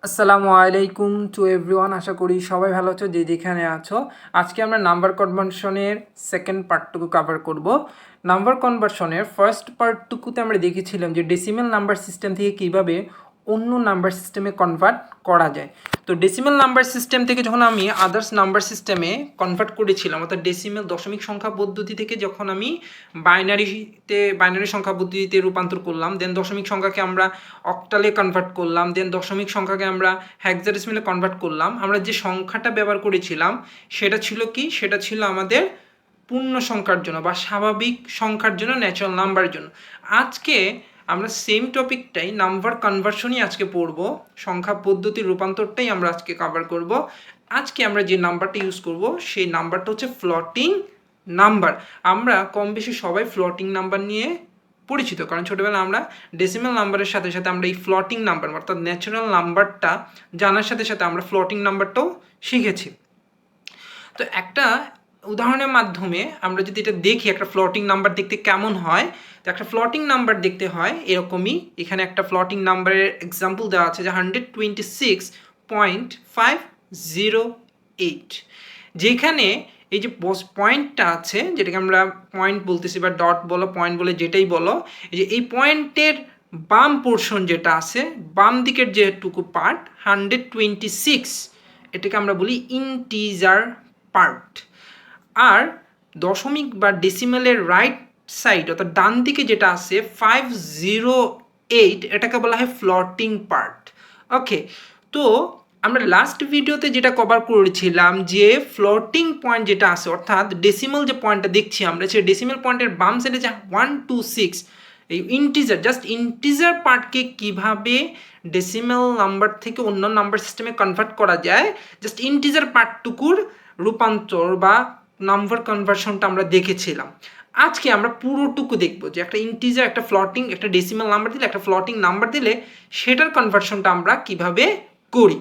আসসালামু আলাইকুম to everyone. আশা করি সবাই ভালো আছো যে যেখানে আছো। আজকে আমরা নাম্বার কনভার্সনের সেকেন্ড পার্টটুকু কভার করব। নাম্বার কনভার্সনের ফার্স্ট পার্টটুকুতে আমরা দেখেছিলাম যে ডেসিমেল নাম্বার সিস্টেম থেকে কিভাবে অন্য নাম্বার সিস্টেমে কনভার্ট করা যায়। তো ডেসিমেল নাম্বার সিস্টেম থেকে যখন আমি আদার্স নাম্বার সিস্টেমে কনভার্ট করেছিলাম, অর্থাৎ ডেসিমেল দশমিক সংখ্যা পদ্ধতি থেকে যখন আমি বাইনারি সংখ্যা পদ্ধতিতে রূপান্তর করলাম, দেন দশমিক সংখ্যাকে আমরা অক্টালে কনভার্ট করলাম, দেন দশমিক সংখ্যাকে আমরা হেক্সাডেসিমালে কনভার্ট করলাম, আমরা যে সংখ্যাটা ব্যবহার করেছিলাম সেটা ছিল কি? সেটা ছিল আমাদের পূর্ণ সংখ্যার জন্য বা স্বাভাবিক সংখ্যার জন্য, ন্যাচারাল নাম্বারের জন্য। আজকে আমরা সেম টপিকটাই নাম্বার কনভার্সনই আজকে পড়ব, সংখ্যা পদ্ধতির রূপান্তরটাই আমরা আজকে কভার করব। আজকে আমরা যে নাম্বারটা ইউজ করব সেই নাম্বারটা হচ্ছে ফ্লোটিং নাম্বার। আমরা কম বেশি সবাই ফ্লোটিং নাম্বার নিয়ে পরিচিত, কারণ ছোটোবেলা আমরা ডেসিমাল নাম্বারের সাথে সাথে আমরা এই ফ্লোটিং নাম্বার অর্থাৎ ন্যাচারাল নাম্বারটা জানার সাথে সাথে আমরা ফ্লোটিং নাম্বারটাও শিখেছি। তো একটা উদাহরণের মাধ্যমে আমরা যদি এটা দেখি একটা ফ্লোটিং নাম্বার দেখতে কেমন হয়, তো একটা ফ্লোটিং নাম্বার দেখতে হয় এরকমই। এখানে একটা ফ্লোটিং নাম্বারের এক্সাম্পল দেওয়া আছে যে 126.508, যেখানে এই যে পয়েন্টটা আছে, যেটাকে আমরা পয়েন্ট বলতেছি বা ডট বলো, পয়েন্ট বলে যেটাই বলো, এই যে এই পয়েন্টের বাম পোর্শন যেটা আছে, বাম দিকের যেটুকু পার্ট 126, এটাকে আমরা বলি ইন্টিজার পার্ট। আর দশমিক বা ডেসিমেলের রাইট সাইড অর্থাৎ ডান দিকে যেটা আছে 508, এটাকে বলা হয় ফ্লোটিং পার্ট। ওকে, তো আমরা লাস্ট ভিডিওতে যেটা কভার করেছিলাম যে ফ্লোটিং পয়েন্ট যেটা আছে অর্থাৎ ডেসিমাল যে পয়েন্টটা দেখছি আমরা, সেই ডেসিমাল পয়েন্টের বাম সাইডে যে 126, এই ইন্টিজার, জাস্ট ইন্টিজার পার্টকে কিভাবে ডেসিমাল নাম্বার থেকে অন্য নাম্বার সিস্টেমে কনভার্ট করা যায়, জাস্ট ইন্টিজার পার্টটুকুর রূপান্তর বা নাম্বার কনভার্সনটা আমরা দেখেছিলাম। আজকে আমরা পুরোটুকু দেখব যে একটা ইন্টিজার, একটা ফ্লোটিং, একটা ডেসিমাল নাম্বার দিলে, একটা ফ্লোটিং নাম্বার দিলে সেটার কনভার্সনটা আমরা কিভাবে করি।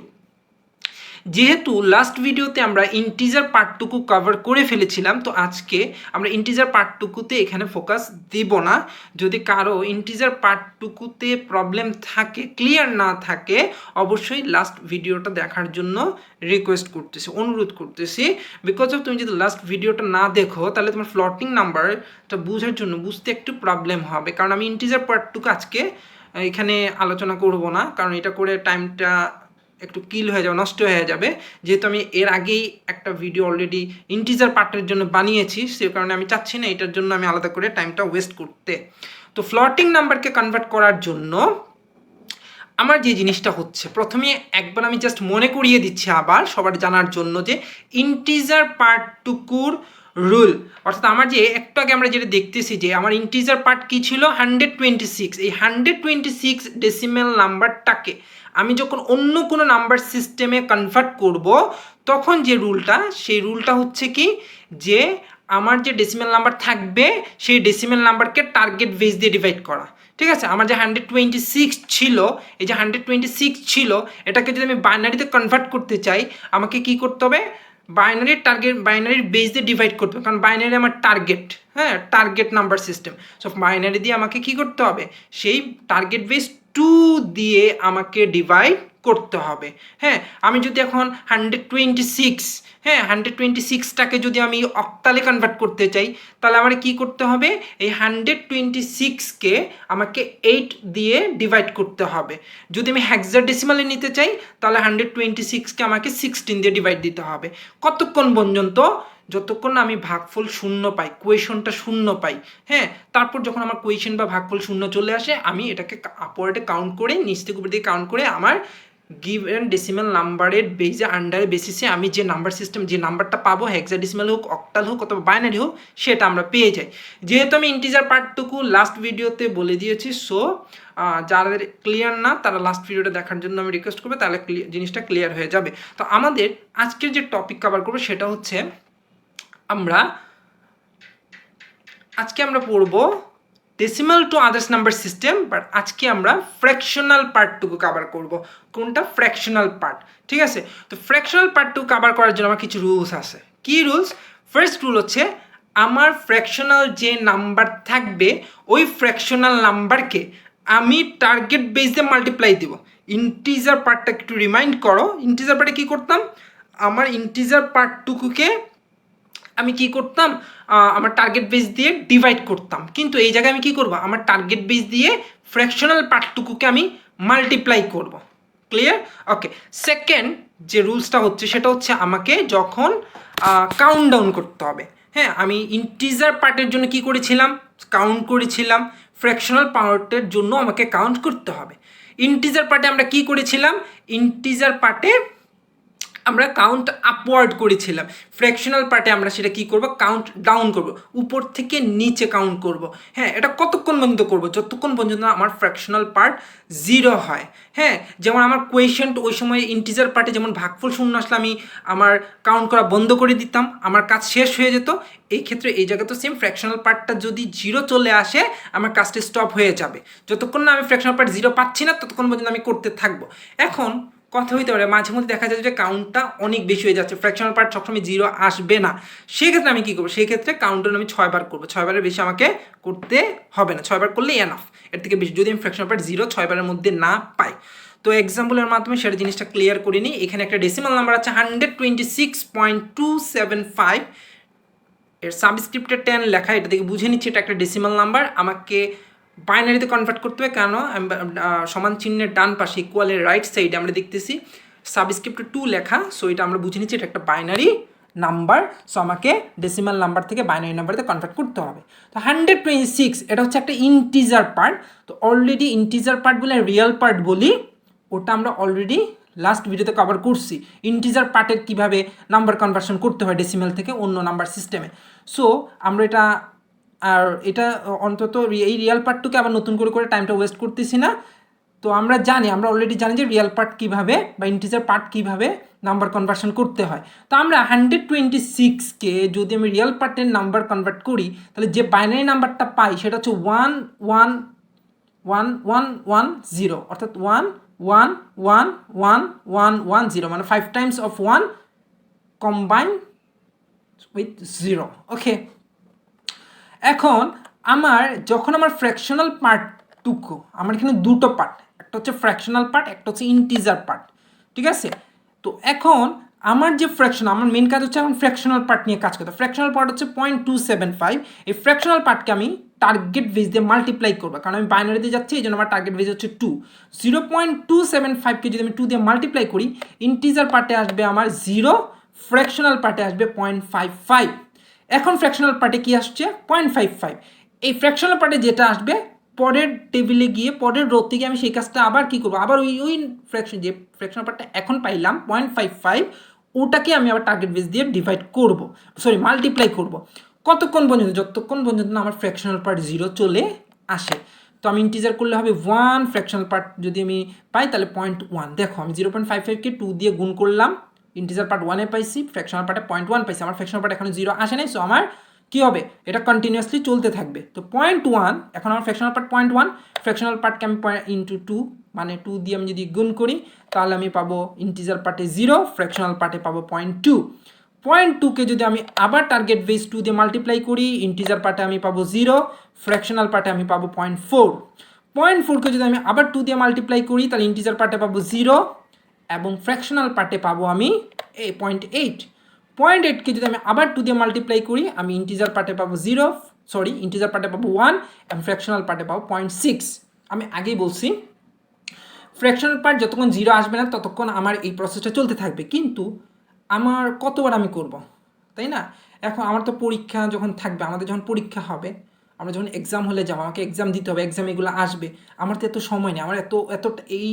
যেহেতু লাস্ট ভিডিওতে আমরা ইন্টিজার পার্টটুকু কভার করে ফেলেছিলাম, তো আজকে আমরা ইন্টিজার পার্টটুকুতে এখানে ফোকাস দিব না। যদি কারো ইন্টিজার পার্টটুকুতে প্রবলেম থাকে, ক্লিয়ার না থাকে, অবশ্যই লাস্ট ভিডিওটা দেখার জন্য রিকোয়েস্ট করতেছি, অনুরোধ করতেছি। বিকজ অফ তুমি যদি লাস্ট ভিডিওটা না দেখো তাহলে তোমার ফ্লোটিং নাম্বারটা বোঝার জন্য বুঝতে একটু প্রবলেম হবে, কারণ আমি ইন্টিজার পার্টটুকু আজকে এখানে আলোচনা করব না, কারণ এটা করে টাইমটা একটু কিল হয়ে যাবে, নষ্ট হয়ে যাবে। যেহেতু আমি এর আগেই একটা ভিডিও অলরেডি ইন্টিজার পার্টের জন্য বানিয়েছি, সে কারণে আমি চাচ্ছি না এটার জন্য আমি আলাদা করে টাইমটা ওয়েস্ট করতে। তো ফ্লোটিং নাম্বারকে কনভার্ট করার জন্য আমার যে জিনিসটা হচ্ছে, প্রথমে একবার আমি জাস্ট মনে করিয়ে দিচ্ছি আবার সবার জানার জন্য যে ইন্টিজার পার্টটুকুর রুল। অর্থাৎ আমার যে একটু আগে আমরা যেটা দেখতেছি যে আমার ইন্টিজার পার্ট কী ছিল 126, এই 126 ডেসিমেল নাম্বারটাকে আমি যখন অন্য কোনো নাম্বার সিস্টেমে কনভার্ট করব, তখন যে রুলটা, সেই রুলটা হচ্ছে কি, যে আমার যে ডেসিমেল নাম্বার থাকবে সেই ডেসিমেল নাম্বারকে টার্গেট বেস দিয়ে ডিভাইড করা। ঠিক আছে, আমার যে 126 ছিল, এই যে 126 ছিল, এটাকে যদি আমি বাইনারিতে কনভার্ট করতে চাই, আমাকে কি করতে হবে? বাইনারির বেস দিয়ে ডিভাইড করতে হবে, কারণ বাইনারি আমার টার্গেট, হ্যাঁ, target number system. So binary দিয়ে আমাকে কি করতে হবে? সেই টার্গেট বেস 2 দিয়ে আমাকে ডিভাইড করতে হবে। হ্যাঁ, আমি যদি এখন 126, হ্যাঁ, 126টাকে যদি আমি অক্টালে কনভার্ট করতে চাই, তাহলে আমার কি করতে হবে? এই 126কে আমাকে 8 দিয়ে ডিভাইড করতে হবে। যদি আমি হেক্সাডেসিমালে নিতে চাই, তাহলে 126কে আমাকে 16 দিয়ে ডিভাইড দিতে হবে। কতক্ষণ পর্যন্ত? যতক্ষণ না আমি ভাগফল শূন্য পাই, কোয়েশনটা শূন্য পাই। হ্যাঁ, তারপর যখন আমার কোয়েশন বা ভাগফল শূন্য চলে আসে, আমি এটাকে আপওয়ার্ডে কাউন্ট করে, নিচ থেকে উপর দিকে কাউন্ট করে আমার গিভেন ডেসিমাল নাম্বারের বেজে আন্ডারের বেসিসে আমি যে নাম্বার সিস্টেম, যে নাম্বারটা পাবো, হেক্সাডেসিমাল হোক, অক্টাল হোক অথবা বাইনারি হোক, সেটা আমরা পেয়ে যাই। যেহেতু আমি ইন্টিজার পার্টটুকু লাস্ট ভিডিওতে বলে দিয়েছি, সো যাদের ক্লিয়ার না তারা লাস্ট ভিডিওটা দেখার জন্য আমি রিকোয়েস্ট করবো, তাহলে জিনিসটা ক্লিয়ার হয়ে যাবে। তো আমাদের আজকের যে টপিক কভার করবো সেটা হচ্ছে, আজকে আমরা পড়বো decimal to others number system, but আজকে আমরা ফ্র্যাকশনাল পার্টটুকু কভার করব। কোনটা? Fractional part. ঠিক আছে, তো ফ্র্যাকশনাল পার্টটুকু কভার করার জন্য আমার কিছু রুলস আছে। কি রুলস? ফার্স্ট রুল হচ্ছে, আমার ফ্র্যাকশনাল যে নাম্বার থাকবে, ওই ফ্র্যাকশনাল নাম্বারকে আমি টার্গেট বেস দিয়ে মাল্টিপ্লাই দিব। ইন্টিজার পার্টটা একটু রিমাইন্ড করো। ইন্টিজার পার্টে কী করতাম, আমার ইন্টিজার পার্টটুকুকে আমি কি করতাম, আমার টার্গেট বেস দিয়ে ডিভাইড করতাম, কিন্তু এই জায়গায় আমি কি করব, আমার টার্গেট বেস দিয়ে ফ্র্যাকশনাল পার্টটুকুকে আমি মাল্টিপ্লাই করব। ক্লিয়ার? ওকে। সেকেন্ড যে রুলসটা হচ্ছে সেটা হচ্ছে আমাকে যখন কাউন্ট ডাউন করতে হবে, হ্যাঁ, আমি ইন্টিজার পার্টের জন্য কি করেছিলাম, কাউন্ট করেছিলাম, ফ্র্যাকশনাল পার্টের জন্য আমাকে কাউন্ট করতে হবে। ইন্টিজার পার্টে আমরা কি করেছিলাম, ইন্টিজার পার্টে আমরা কাউন্ট আপওয়ার্ড করেছিলাম, ফ্র্যাকশনাল পার্টে আমরা সেটা কি করব, কাউন্ট ডাউন করব, উপর থেকে নিচে কাউন্ট করব। হ্যাঁ, এটা কতক্ষণ পর্যন্ত করব, যতক্ষণ পর্যন্ত আমার ফ্র্যাকশনাল পার্ট 0 হয়। হ্যাঁ, যেমন আমার কোয়েশন্ট ওই সময় ইন্টিজার পার্টে যেমন ভাগফল শূন্য আসলে আমি আমার কাউন্ট করা বন্ধ করে দিতাম, আমার কাজ শেষ হয়ে যেত। এই ক্ষেত্রে এই জায়গায় তো সেম, ফ্র্যাকশনাল পার্টটা যদি 0 চলে আসে আমার কাজটা স্টপ হয়ে যাবে। যতক্ষণ না আমি ফ্র্যাকশনাল পার্ট 0 পাচ্ছি না ততক্ষণ পর্যন্ত আমি করতে থাকবো। এখন কথা হইতে পারে মাঝে মধ্যে দেখা যায় যে কাউন্টটা অনেক বেশি হয়ে যাচ্ছে, ফ্র্যাকশনাল পার্ট সবসময় 0 আসবে না, সেক্ষেত্রে আমি কী করবো, সেক্ষেত্রে কাউন্টটা আমি 6 বার করবো, 6 বারের বেশি আমাকে করতে হবে না, 6 বার করলে এনাফ। এর থেকে বেশি যদি আমি ফ্র্যাকশনাল পার্ট 0 6 বারের মধ্যে না পাই। তো এক্সাম্পলের মাধ্যমে সেটা জিনিসটা ক্লিয়ার করে নিই। এখানে একটা ডেসিমাল নাম্বার আছে 126.275, এর সাবস্ক্রিপ্টে 10 লেখা, এটা থেকে বুঝে নিচ্ছি এটা একটা ডেসিমাল নাম্বার। আমাকে বাইনারিতে কনভার্ট করতে হবে, কেন সমান চিহ্নের ডান পাশে ইকুয়ালের রাইট সাইডে আমরা দেখতেছি সাবস্ক্রিপ্টে 2 লেখা, সো এটা আমরা বুঝে নিচ্ছি এটা একটা বাইনারি নাম্বার। সো আমাকে ডেসিমাল নাম্বার থেকে বাইনারি নাম্বারে কনভার্ট করতে হবে। তো 126 এটা হচ্ছে একটা ইন্টিজার পার্ট। তো অলরেডি ইন্টিজার পার্ট বলে রিয়েল পার্ট বলি, ওটা আমরা অলরেডি লাস্ট ভিডিওতে কভার করছি, ইন্টিজার পার্টের কীভাবে নাম্বার কনভার্সন করতে হয় ডেসিমাল থেকে অন্য নাম্বার সিস্টেমে। সো আমরা এটা আর এটা অন্তত এই রিয়েল পার্টটুকে আবার নতুন করে টাইমটা ওয়েস্ট করতেছি না। তো আমরা অলরেডি জানি যে রিয়েল পার্ট কীভাবে বা ইন্টিজার পার্ট কীভাবে নাম্বার কনভার্সন করতে হয়। তো আমরা 126কে যদি আমি রিয়েল পার্টের নাম্বার কনভার্ট করি তাহলে যে বাইনারি নাম্বারটা পাই সেটা হচ্ছে 1111110, অর্থাৎ 1111110, মানে 5 টাইমস অফ 1 কম্বাইন উইথ 0। ওকে, এখন যখন আমার ফ্র্যাকশনাল পার্টটুকু, আমার এখানে দুটো পার্ট, একটা হচ্ছে ফ্র্যাকশনাল পার্ট, একটা হচ্ছে ইন্টিজার পার্ট, ঠিক আছে। তো এখন আমার যে আমার মেন কাজ হচ্ছে এখন ফ্র্যাকশনাল পার্ট নিয়ে কাজ করতে। ফ্র্যাকশনাল পার্ট হচ্ছে 0.275, এই ফ্র্যাকশনাল পার্টকে আমি টার্গেট বেস দিয়ে মাল্টিপ্লাই করবো, কারণ আমি বাইনারিতে যাচ্ছি, এই জন্য আমার টার্গেট বেস হচ্ছে 2। 0.275কে যদি আমি 2 দিয়ে মাল্টিপ্লাই করি, ইন্টিজার পার্টে আসবে আমার 0, ফ্র্যাকশনাল পার্টে আসবে 0.55। এখন ফ্র্যাকশনাল পার্টে কি আসছে 0.55, এই ফ্র্যাকশনাল পার্টে যেটা আসবে পরের টেবিলে গিয়ে পরের রো থেকে আমি সেই কাজটা আবার কি করবো, আবার ওই ফ্র্যাকশনাল পার্টটা এখন পাইলাম 0.55, ওটাকে আমি আবার টার্গেট বেস দিয়ে মাল্টিপ্লাই করব। কতক্ষণ পর্যন্ত, যতক্ষণ পর্যন্ত না আমার ফ্র্যাকশনাল পার্ট 0 চলে আসে। তো আমি ইন্টিজার করলে হবে 1, ফ্র্যাকশনাল পার্ট যদি আমি পাই তাহলে 0.1। দেখো আমি 0.55কে 2 দিয়ে গুণ করলাম, ইন্টিজার পার্ট 1-এ পাইছি, ফ্র্যাকশনাল পার্টে 0.1 পাইছি, আমার ফ্র্যাকশনাল পার্ট এখনো 0 আসে নাই, সো আমার কী হবে, এটা কন্টিনিউয়াসলি চলতে থাকবে। তো 0.1, এখন আমার ফ্র্যাকশনাল পার্ট 0.1, ফ্র্যাকশনাল পার্টকে আমি ইন্টু 2, মানে 2 দিয়ে আমি যদি গুণ করি তাহলে আমি পাবো ইন্টিজার পার্টে 0, ফ্র্যাকশনাল পার্টে পাবো 0.2। 0.2কে যদি আমি আবার টার্গেট বেস 2 দিয়ে মাল্টিপ্লাই করি, ইন্টিজার পার্টে আমি পাবো 0, ফ্র্যাকশনাল পার্টে আমি পাবো 0.4। 0.4কে যদি আমি আবার 2 দিয়ে মাল্টিপ্লাই করি তাহলে ইন্টিজার পার্টে পাবো 0 এবং ফ্র্যাকশনাল পার্টে পাবো আমি 0.8। 0.8কে যদি আমি আবার 2 দিয়ে মাল্টিপ্লাই করি, আমি ইন্টিজার পার্টে পাবো ইন্টিজার পার্টে পাবো 1 এবং ফ্র্যাকশনাল পার্টে পাবো 0.6। আমি আগেই বলছি ফ্র্যাকশনাল পার্ট যতক্ষণ 0 আসবে না ততক্ষণ আমার এই প্রসেসটা চলতে থাকবে, কিন্তু আমার কতবার আমি করব, তাই না? এখন আমার তো পরীক্ষা যখন থাকবে, আমাদের যখন পরীক্ষা হবে, আমরা যখন এক্সাম হলে যাবো, আমাকে এক্সাম দিতে হবে, এক্সাম এগুলো আসবে, আমার তো এত সময় নেই, আমার এত এই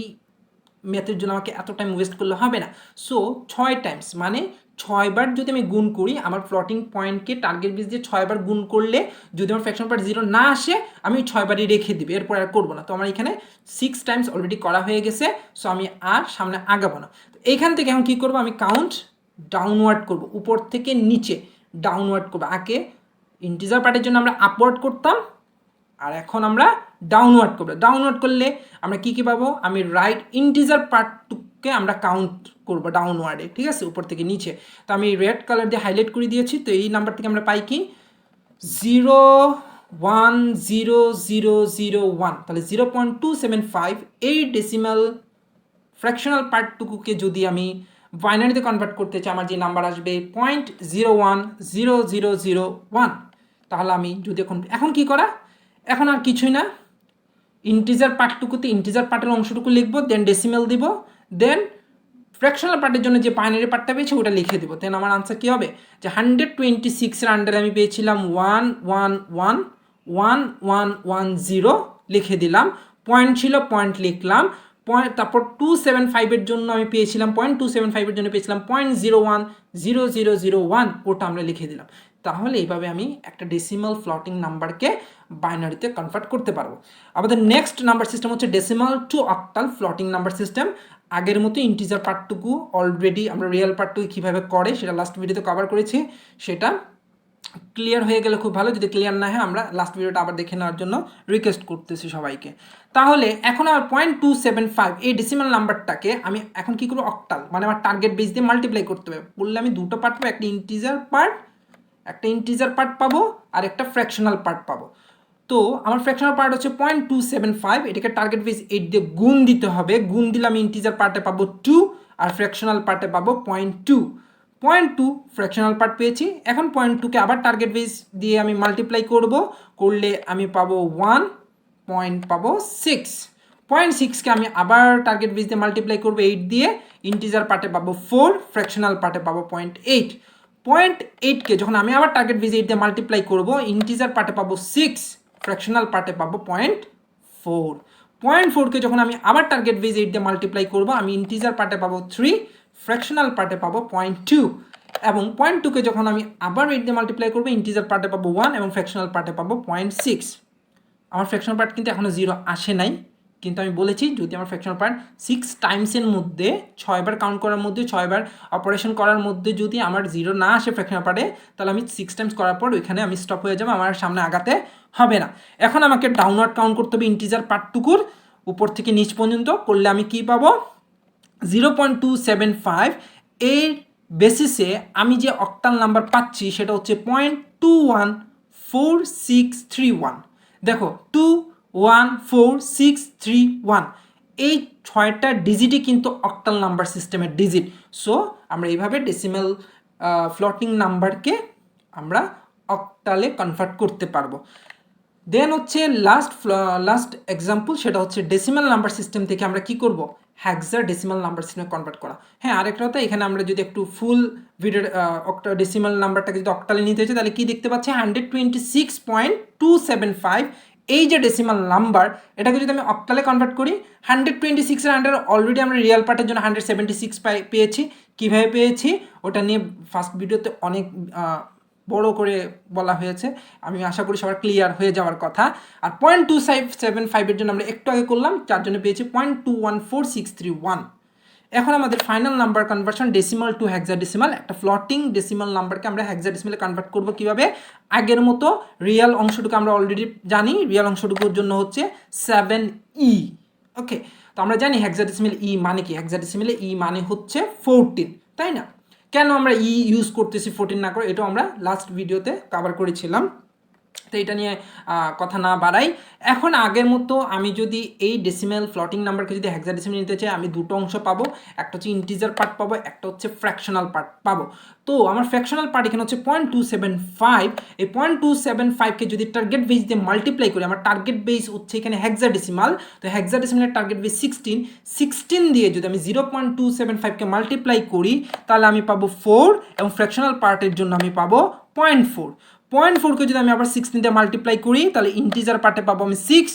ম্যাথের জন্য আমাকে এত টাইম ওয়েস্ট করলে হবে না। সো 6 টাইমস, মানে 6 বার যদি আমি গুণ করি, আমার ফ্লোটিং পয়েন্টকে টার্গেট বেস দিয়ে 6 বার গুণ করলে যদি আমার ফ্র্যাকশন পার্ট 0 না আসে, আমি 6 বারই রেখে দিবি, এরপর আর করবো না। তো আমার এখানে 6 টাইমস অলরেডি করা হয়ে গেছে, সো আমি আর সামনে আগাবো না। তো এইখান থেকে এখন কী করবো, আমি কাউন্ট ডাউনওয়ার্ড করব, উপর থেকে নিচে ডাউনওয়ার্ড করবো। আগে ইন্টিজার পার্টের জন্য আমরা আপওয়ার্ড করতাম, আর এখন আমরা ডাউনওয়ার্ড করবো। ডাউনওয়ার্ড করলে আমরা কী কী পাবো, আমি রাইট ইন্টিজার পার্টটুকে আমরা কাউন্ট করবো ডাউনওয়ার্ডে, ঠিক আছে, উপর থেকে নিচে। তো আমি রেড কালার দিয়ে হাইলাইট করে দিয়েছি। তো এই নাম্বার থেকে আমরা পাই কি 0.10001, তাহলে 0.275 এই ডেসিমাল ফ্র্যাকশনাল পার্টটুকুকে যদি আমি বাইনারিতে কনভার্ট করতে চাই, আমার যে নাম্বার আসবে 0.01001, তাহলে আমি যদি এখন কি করা, এখন আর কিছুই না, ইন্টিজার পার্টটুকুতে ইন্টিজার পার্টের অংশটুকু লিখবো, দেন ডেসিমেল দিব, দেন ফ্র্যাকশনাল পার্টের জন্য যে বাইনারি পার্টটা পেয়েছি ওটা লিখে দেবো। দেন আমার আনসার কী হবে, যে 126-এর আন্ডারে আমি পেয়েছিলাম 1111110 লিখে দিলাম, পয়েন্ট ছিল পয়েন্ট লিখলাম, তারপর 275-এর জন্য আমি পেয়েছিলাম 0.275-এর জন্য পেয়েছিলাম 0.010001, ওটা আমরা লিখে দিলাম। তাহলে এইভাবে আমি একটা ডেসিমাল ফ্লোটিং নাম্বারকে বাইনারিতে কনভার্ট করতে পারবো। আমাদের নেক্সট নাম্বার সিস্টেম হচ্ছে decimal two octal floating number system. আগের মতো ইন্টিজার পার্টটুকু অলরেডি আমরা রিয়েল পার্টটুকু কীভাবে করে সেটা লাস্ট ভিডিওতে কভার করেছি, সেটা ক্লিয়ার হয়ে গেলে খুব ভালো, যদি ক্লিয়ার না হয় আমরা লাস্ট ভিডিওটা আবার দেখে নেওয়ার জন্য রিকোয়েস্ট করতেছি সবাইকে। তাহলে এখন আমার 0.275 এই ডেসিমাল নাম্বারটাকে আমি এখন কী করবো, অক্টাল মানে আমার টার্গেট বেস দিয়ে মাল্টিপ্লাই করতে হবে। বললে আমি দুটো পার্ট পাবো, একটা ইন্টিজার পার্ট পাবো আর একটা ফ্র্যাকশনাল পার্ট পাবো। তো আমার ফ্র্যাকশনাল পার্ট হচ্ছে 0.275, এটাকে টার্গেট বেস 8 দিয়ে গুণ দিতে হবে, গুণ দিলে আমি ইন্টিজার পার্টে পাবো 2 আর ফ্র্যাকশনাল পার্টে পাবো 0.2 ফ্র্যাকশনাল পার্ট পেয়েছি। এখন 0.2কে আবার টার্গেট বেস দিয়ে আমি মাল্টিপ্লাই করলে আমি পাবো 6.6কে আমি আবার টার্গেট বেস দিয়ে মাল্টিপ্লাই করবো 8 দিয়ে, ইন্টিজার পার্টে পাবো 4, ফ্র্যাকশনাল পার্টে পাবো 0.8কে যখন আমি আবার টার্গেট বেস 8 দিয়ে মাল্টিপ্লাই করবো, ইন্টিজার পার্টে পাবো 6, ফ্র্যাকশনাল পার্টে পাবো 0.4কে যখন আমি আবার টার্গেট বেস 8 দিয়ে মাল্টিপ্লাই করবো, আমি ইন্টিজার পার্টে পাবো 3, ফ্র্যাকশনাল পার্টে পাবো 0.2, এবং 0.2কে যখন আমি আবার 8 দিয়ে মাল্টিপ্লাই করবো, ইন্টিজার পার্টে পাবো 1 এবং ফ্র্যাকশনাল পার্টে পাবো 0.6। আমার ফ্র্যাকশনাল পার্ট কিন্তু এখনও 0 আসে নাই, কিন্তু আমি বলেছি যদি আমার ফ্র্যাকশনাল পার্ট 6 টাইমসের মধ্যে 6বার কাউন্ট করার মধ্যে 6বার অপারেশন করার মধ্যে যদি আমার 0 না আসে ফ্র্যাকশনাল পার্টে, তাহলে আমি 6 টাইমস করার পর ওইখানে আমি স্টপ হয়ে যাবো, আমার সামনে আগাতে হবে না। এখন আমাকে ডাউনওয়ার্ড কাউন্ট করতে হবে ইন্টিজার পার্টটুকুর উপর থেকে নিচ পর্যন্ত, করলে আমি কি পাবো 0.275। এর বেসিসে আমি যে অক্টাল নাম্বার পাচ্ছি সেটা হচ্ছে 0.214631। দেখো 21461, এই 6টা ডিজিটই কিন্তু অক্টাল নাম্বার সিস্টেমের ডিজিট। সো আমরা এইভাবে ডেসিমাল ফ্লোটিং নাম্বারকে আমরা অক্টালে কনভার্ট করতে পারবো। দেন হচ্ছে লাস্ট এক্সাম্পল, সেটা হচ্ছে ডেসিমাল নাম্বার সিস্টেম থেকে আমরা কি করব, হেক্সাডেসিমাল নাম্বার সিস্টেমে কনভার্ট করা। হ্যাঁ, আরেকটা কথা, এখানে আমরা যদি একটু ফুল ভিডিওর ডেসিমাল নাম্বারটাকে যদি অক্টালে নিতে হচ্ছে, তাহলে কি দেখতে পাচ্ছি 126.275, এই যে ডেসিমাল নাম্বার, এটাকে যদি আমি অক্টালে কনভার্ট করি, 126-এর আন্ডার অলরেডি আমরা রিয়েল পার্টের জন্য 176 পেয়েছি। কীভাবে পেয়েছি ওটা নিয়ে ফার্স্ট ভিডিওতে অনেক বড় করে বলা হয়েছে, আমি আশা করি সবার ক্লিয়ার হয়ে যাওয়ার কথা। আর 0.275-এর জন্য আমরা একটু আগে করলাম, যার জন্য পেয়েছি 0.214631। এখন আমাদের final number conversion decimal two hexadecimal, একটা ফ্লোটিং ডেসিমাল নাম্বারকে আমরা হেক্সাডেসিমালে কনভার্ট করব কীভাবে, আগের মতো রিয়েল অংশটুকু আমরা অলরেডি জানি, রিয়েল অংশটুকুর জন্য হচ্ছে 7E। ওকে, তো আমরা জানি হেক্সাডেসিমাল ই মানে কি, হেক্সাডেসিমালে ই মানে হচ্ছে 14, তাই না? কেন আমরা ইউজ করতেছি 14 না করে, এটাও আমরা লাস্ট ভিডিওতে কভার করেছিলাম, তো এটা নিয়ে কথা না বাড়াই। এখন আগের মতো আমি যদি এই ডেসিমাল ফ্লোটিং নাম্বারকে যদি হেক্সাডেসিমাল নিতে চাই, আমি দুটো অংশ পাবো, একটা হচ্ছে ইন্টিজার পার্ট পাবো, একটা হচ্ছে ফ্র্যাকশনাল পার্ট পাবো। তো আমার ফ্র্যাকশনাল পার্ট এখানে হচ্ছে 0.275, এই 0.275কে যদি টার্গেট বেস দিয়ে মাল্টিপ্লাই করি, আমার টার্গেট বেস হচ্ছে এখানে হেক্সাডেসিমাল, তো হেক্সাডেসিমালের টার্গেট বেস 16 দিয়ে যদি আমি 0.275কে মাল্টিপ্লাই করি, তাহলে আমি পাবো 4, এবং ফ্র্যাকশনাল পার্টের জন্য আমি পাবো 0.4কে যদি আমি আবার 16 দিয়ে মাল্টিপ্লাই করি, তাহলে ইন্টিজার পার্টে পাবো আমি 6,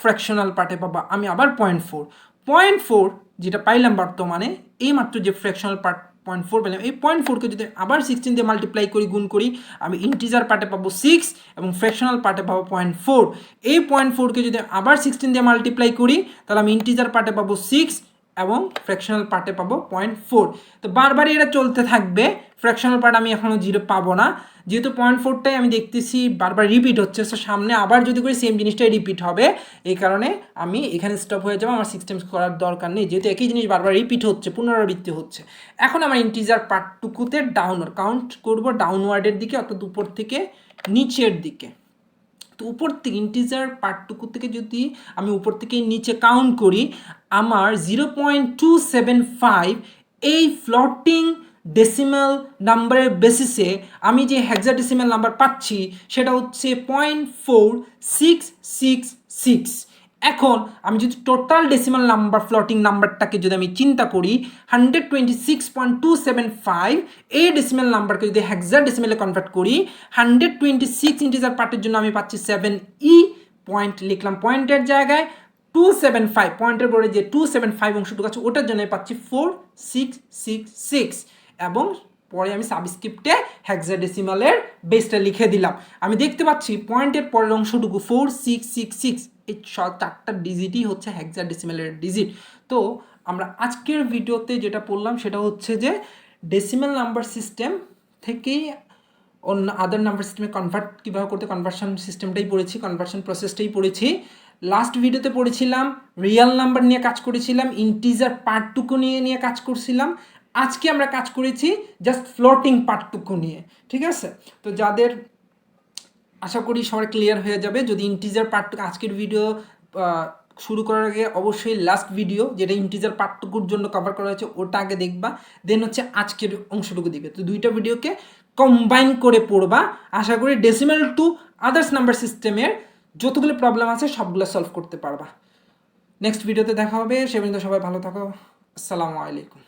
ফ্র্যাকশনাল পার্টে পাবো আমি আবার 0.4 যেটা পাইলাম বর্তমানে, এই মাত্র যে ফ্র্যাকশনাল পার্ট 0.4 পেলাম, এই 0.4কে যদি আবার 16 দিয়ে মাল্টিপ্লাই করি, গুণ করি, আমি ইন্টিজার পার্টে পাবো 6 এবং ফ্র্যাকশনাল পার্টে পাবো 0.4। এই 0.4কে যদি আবার 16 দিয়ে মাল্টিপ্লাই করি, তাহলে আমি ইন্টিজার পার্টে পাবো 6 এবং ফ্র্যাকশনাল পার্টে পাবো 0.4। তো বারবারই এটা চলতে থাকবে, ফ্র্যাকশনাল পার্ট আমি এখনও 0 পাবো না, যেহেতু 0.4টাই আমি দেখতেছি বারবার রিপিট হচ্ছে, সো সামনে আবার যদি করি সেম জিনিসটাই রিপিট হবে, এই কারণে আমি এখানে স্টপ হয়ে যাবো, আমার 6 টাইমস করার দরকার নেই, যেহেতু একই জিনিস বারবার রিপিট হচ্ছে, পুনরাবৃত্তি হচ্ছে। এখন আমার ইন্টিজার পার্টটুকুতে ডাউনওয়ার্ড কাউন্ট করবো, ডাউনওয়ার্ডের দিকে, অর্থাৎ উপর থেকে নিচের দিকে। তো উপর থেকে ইন্টিজার পার্টটুকু থেকে যদি আমি উপর থেকে নিচে কাউন্ট করি, আমার 0.275 এই ফ্লোটিং ডেসিমাল নাম্বারের বেসিসে আমি যে হেক্সাডেসিমাল নাম্বার পাচ্ছি সেটা হচ্ছে 0.4666। এখন আমি যদি টোটাল ডেসিমাল নাম্বার ফ্লোটিং নাম্বারটাকে যদি আমি চিন্তা করি 126.275, এই ডেসিমাল নাম্বারকে যদি হেক্সাডেসিমালে কনভার্ট করি 126 ইন্টিজার পার্টের জন্য আমি পাচ্ছি 7e পয়েন্ট লিখলাম পয়েন্টের জায়গায়, 275 পয়েন্টের পরে যে 275 অংশটুকু আছে ওটার জন্য পাচ্ছি 4666 এবং পরে আমি সাবস্ক্রিপ্টে হেক্সাডেসিমালের বেসটা লিখে দিলাম। আমি দেখতে পাচ্ছি পয়েন্টের পরের অংশটুকু 4666, এই চারটা ডিজিটই হচ্ছে হেক্সাডেসিমালের ডিজিট। তো আমরা আজকের ভিডিওতে যেটা পড়লাম সেটা হচ্ছে যে ডেসিমাল নাম্বার সিস্টেম থেকেই অন্য আদার নাম্বার সিস্টেমে কনভার্ট কীভাবে করতে, কনভার্সন সিস্টেমটাই পড়েছি, কনভার্সন প্রসেসটাই পড়েছি। লাস্ট ভিডিওতে পড়েছিলাম রিয়েল নাম্বার নিয়ে কাজ করেছিলাম, ইন্টিজার পার্টটুকু নিয়ে কাজ করছিলাম। আজকে আমরা কাজ করেছি জাস্ট ফ্লোটিং পার্টটুকু নিয়ে, ঠিক আছে? তো যাদের আশা করি সবাই ক্লিয়ার হয়ে যাবে। যদি ইন্টিজার পার্টটুকু আজকের ভিডিও শুরু করার আগে অবশ্যই লাস্ট ভিডিও যেটা ইন্টিজার পার্টটুকুর জন্য কভার করা হয়েছে ওটা আগে দেখবা, দেন হচ্ছে আজকের অংশটুকু দেখবে। তো দুইটা ভিডিওকে কম্বাইন করে পড়বা। আশা করি ডেসিমাল টু আদার্স নাম্বার সিস্টেমের যতগুলো প্রবলেম আছে সবগুলো সলভ করতে পারবা। নেক্সট ভিডিওতে দেখা হবে, সে পর্যন্ত সবাই ভালো থাকো। আসসালামু আলাইকুম।